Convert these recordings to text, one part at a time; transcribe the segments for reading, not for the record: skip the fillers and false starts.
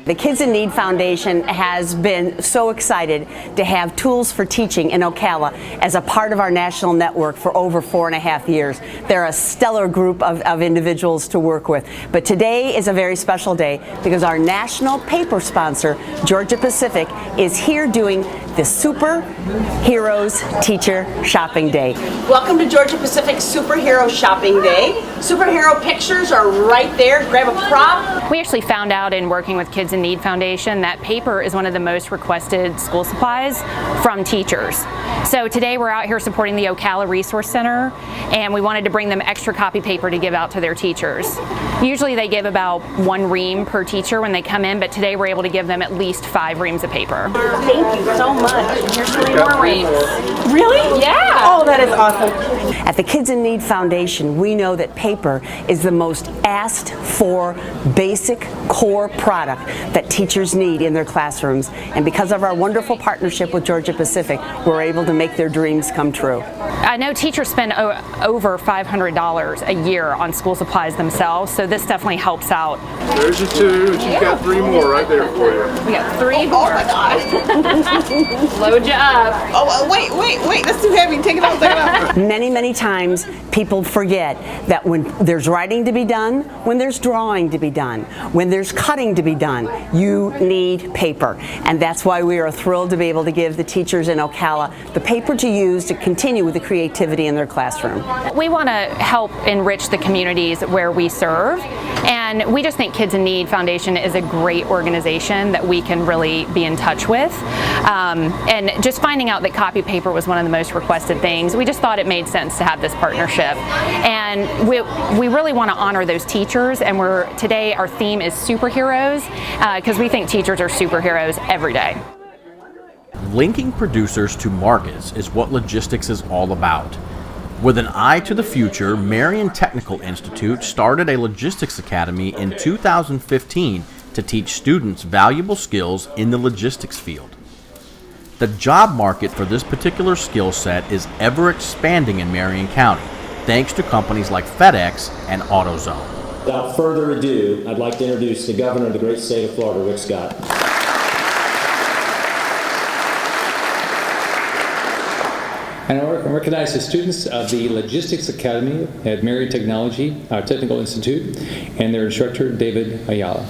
The Kids in Need Foundation has been so excited to have Tools for Teaching in Ocala as a part of our national network for over 4.5 years. They're a stellar group of individuals to work with. But today is a very special day because our national paper sponsor, Georgia Pacific, is here doing the Superheroes Teacher Shopping Day. Welcome to Georgia Pacific Superhero Shopping Day. Superhero pictures are right there. Grab a prop. We actually found out in working with Kids in Need Foundation that paper is one of the most requested school supplies from teachers. So today we're out here supporting the Ocala Resource Center, and we wanted to bring them extra copy paper to give out to their teachers. Usually they give about 1 ream per teacher when they come in, but today we're able to give them at least 5 reams of paper. Thank you so much. Here's 3 more reams. Really? Yeah. Oh, that is awesome. At the Kids in Need Foundation, we know that paper is the most asked for basic core product that teachers need in their classrooms. And because of our wonderful partnership with Georgia Pacific, we're able to make their dreams come true. I know teachers spend over $500 a year on school supplies themselves, so this definitely helps out. There's your 2, and she's got 3 more right there for you. We got 3 more. Oh my God. Load you up. Oh, wait, that's too heavy. Take it out, take it out. Many times people forget that when there's writing to be done, when there's drawing to be done, when there's cutting to be done, you need paper. And that's why we are thrilled to be able to give the teachers in Ocala the paper to use to continue with the creativity in their classroom. We want to help enrich the communities where we serve, and we just think Kids in Need Foundation is a great organization that we can really be in touch with. And just finding out that copy paper was one of the most requested things, we just thought it made sense to have this partnership. And we really want to honor those teachers, and today our theme is superheroes, because we think teachers are superheroes every day. Linking producers to markets is what logistics is all about. With an eye to the future, Marion Technical Institute started a logistics academy in 2015 to teach students valuable skills in the logistics field. The job market for this particular skill set is ever expanding in Marion County, thanks to companies like FedEx and AutoZone. Without further ado, I'd like to introduce the Governor of the great state of Florida, Rick Scott. And I recognize the students of the Logistics Academy at Marion Technical Institute and their instructor, David Ayala.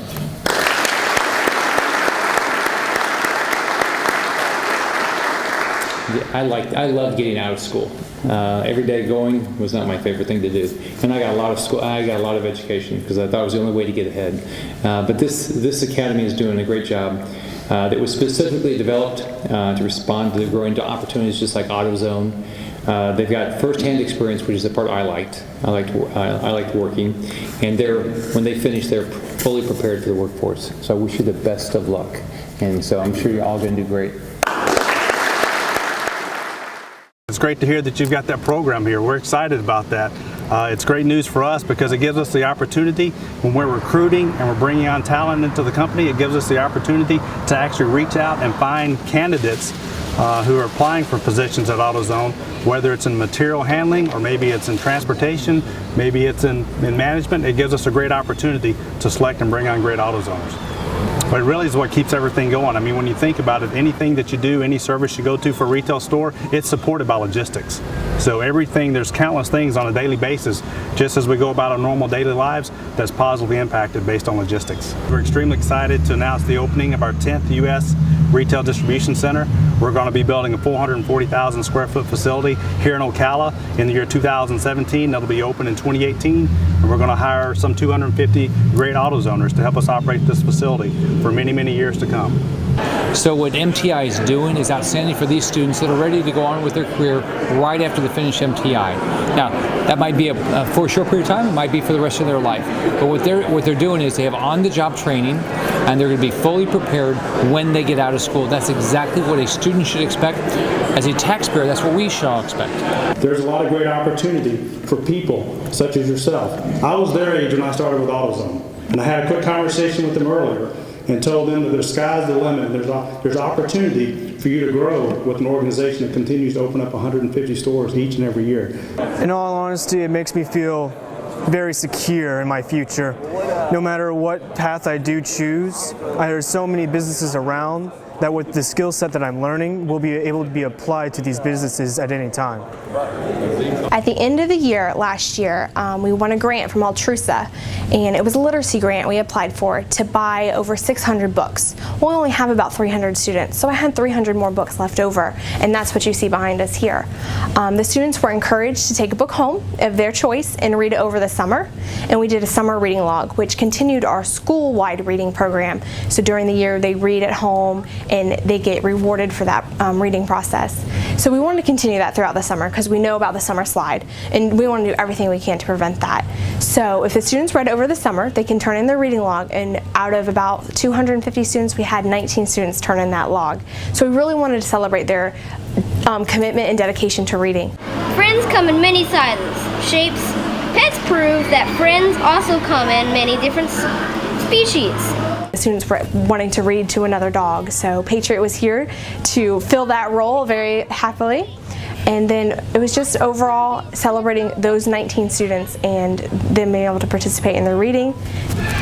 I love getting out of school. Every day going was not my favorite thing to do, and I got a lot of education because I thought it was the only way to get ahead. But this academy is doing a great job. That was specifically developed to respond to the growing opportunities, just like AutoZone. They've got first-hand experience, which is the part I liked. I liked working, and when they finish, they're fully prepared for the workforce. So I wish you the best of luck, and so I'm sure you're all going to do great. It's great to hear that you've got that program here. We're excited about that. It's great news for us because it gives us the opportunity when we're recruiting and we're bringing on talent into the company. It gives us the opportunity to actually reach out and find candidates who are applying for positions at AutoZone, whether it's in material handling or maybe it's in transportation, maybe it's in management. It gives us a great opportunity to select and bring on great AutoZoners. But it really is what keeps everything going. I mean, when you think about it, anything that you do, any service you go to for a retail store, it's supported by logistics. So there's countless things on a daily basis, just as we go about our normal daily lives, that's positively impacted based on logistics. We're extremely excited to announce the opening of our 10th U.S. Retail Distribution Center. We're going to be building a 440,000 square foot facility here in Ocala in the year 2017. That'll be open in 2018, and we're going to hire some 250 great AutoZoners to help us operate this facility for many years to come. So what MTI is doing is outstanding for these students that are ready to go on with their career right after they finish MTI. Now, that might be for a short period of time, it might be for the rest of their life. But what they're doing is they have on-the-job training, and they're going to be fully prepared when they get out of school. That's exactly what a student should expect. As a taxpayer, that's what we should all expect. There's a lot of great opportunity for people such as yourself. I was their age when I started with AutoZone, and I had a quick conversation with them earlier and told them that the sky's the limit. There's opportunity for you to grow with an organization that continues to open up 150 stores each and every year. In all honesty, it makes me feel very secure in my future. no matter what path I do choose, there's so many businesses around that with the skill set that I'm learning will be able to be applied to these businesses at any time. At the end of the year, last year, we won a grant from Altrusa, and it was a literacy grant we applied for to buy over 600 books. We only have about 300 students, so I had 300 more books left over, and that's what you see behind us here. The students were encouraged to take a book home of their choice and read it over the summer, and we did a summer reading log, which continued our school-wide reading program. So during the year, they read at home, and they get rewarded for that reading process. So we wanted to continue that throughout the summer because we know about the summer slide, and we want to do everything we can to prevent that. So if the students read over the summer, they can turn in their reading log, and out of about 250 students, we had 19 students turn in that log. So we really wanted to celebrate their commitment and dedication to reading. Friends come in many sizes, shapes. Pets prove that friends also come in many different species. Students were wanting to read to another dog, so Patriot was here to fill that role very happily. And then it was just overall celebrating those 19 students and them being able to participate in their reading,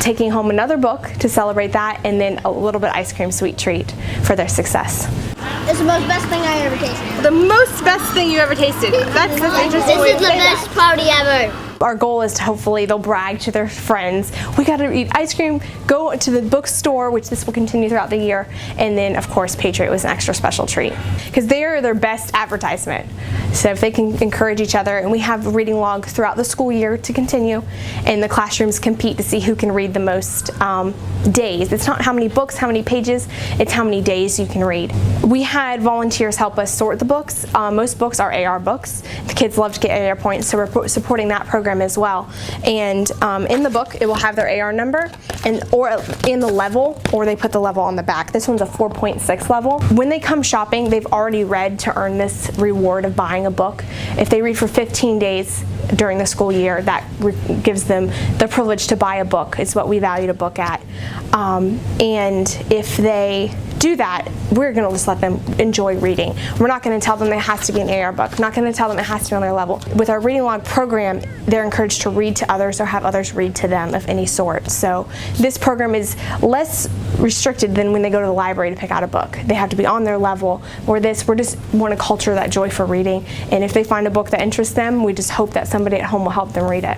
taking home another book to celebrate that, and then a little bit of ice cream sweet treat for their success. It's the most best thing I ever tasted. The most best thing you ever tasted? That's interesting. This is the best party ever. Our goal is to hopefully they'll brag to their friends, we got to eat ice cream, go to the bookstore, which this will continue throughout the year, and then of course Patriot was an extra special treat because they are their best advertisement. So if they can encourage each other, and we have reading logs throughout the school year to continue, and the classrooms compete to see who can read the most days. It's not how many books, how many pages, it's how many days you can read. We had volunteers help us sort the books. Most books are AR books. The kids love to get AR points, so we're supporting that program as well. And in the book, it will have their AR number or in the level, or they put the level on the back. This one's a 4.6 level. When they come shopping, they've already read to earn this reward of buying a book. If they read for 15 days during the school year, that gives them the privilege to buy a book. It's what we value a book at. And if they do that, we're going to just let them enjoy reading. We're not going to tell them it has to be an AR book. We're not going to tell them it has to be on their level. With our reading log program, they're encouraged to read to others or have others read to them of any sort. So this program is less restricted than when they go to the library to pick out a book. They have to be on their level. We're just want to culture that joy for reading. And if they find a book that interests them, we just hope that somebody at home will help them read it.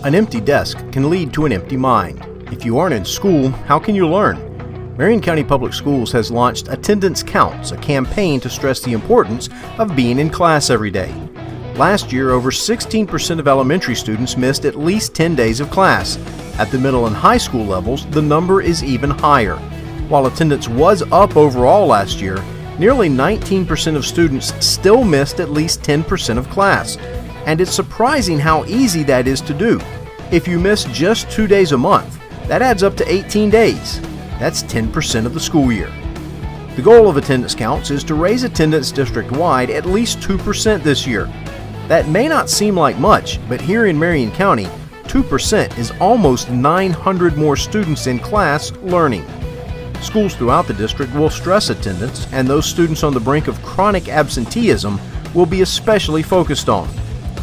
An empty desk can lead to an empty mind. If you aren't in school, how can you learn? Marion County Public Schools has launched Attendance Counts, a campaign to stress the importance of being in class every day. Last year, over 16% of elementary students missed at least 10 days of class. At the middle and high school levels, the number is even higher. While attendance was up overall last year, nearly 19% of students still missed at least 10% of class. And it's surprising how easy that is to do. If you miss just 2 days a month, that adds up to 18 days. That's 10% of the school year. The goal of attendance counts is to raise attendance district-wide at least 2% this year. That may not seem like much, but here in Marion County, 2% is almost 900 more students in class learning. Schools throughout the district will stress attendance, and those students on the brink of chronic absenteeism will be especially focused on.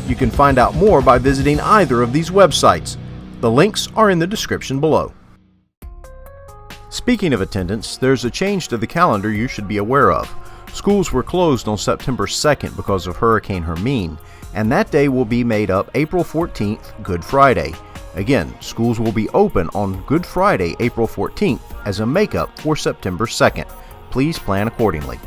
You can find out more by visiting either of these websites. The links are in the description below. Speaking of attendance, there's a change to the calendar you should be aware of. Schools were closed on September 2nd because of Hurricane Hermine, and that day will be made up April 14th, Good Friday. Again, schools will be open on Good Friday, April 14th, as a makeup for September 2nd. Please plan accordingly.